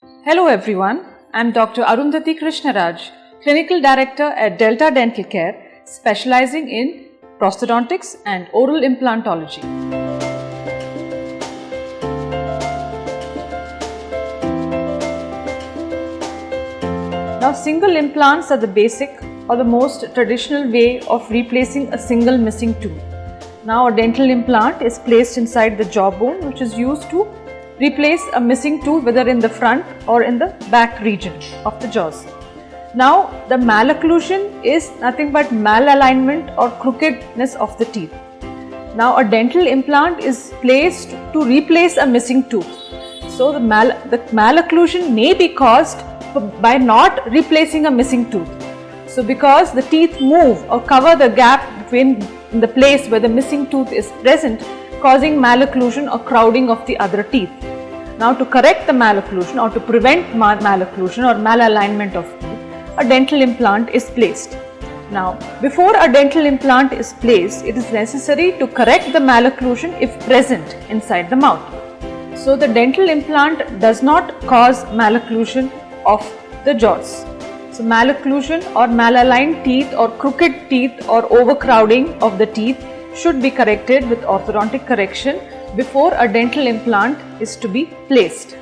Hello everyone, I am Dr. Arundati Krishnaraj, Clinical Director at Delta Dental Care, specializing in prosthodontics and oral implantology. Now, single implants are the basic or the most traditional way of replacing a single missing tooth. Now, a dental implant is placed inside the jawbone, which is used to replace a missing tooth whether in the front or in the back region of the jaws. Now, the malocclusion is nothing but malalignment or crookedness of the teeth. Now, a dental implant is placed to replace a missing tooth. So, the malocclusion may be caused by not replacing a missing tooth. So, because the teeth move or cover the gap between the place where the missing tooth is present, causing malocclusion or crowding of the other teeth. Now, to correct the malocclusion or to prevent malocclusion or malalignment of teeth, a dental implant is placed. Now, before a dental implant is placed, it is necessary to correct the malocclusion if present inside the mouth. So, the dental implant does not cause malocclusion of the jaws. So, malocclusion or malaligned teeth or crooked teeth or overcrowding of the teeth should be corrected with orthodontic correction before a dental implant is to be placed.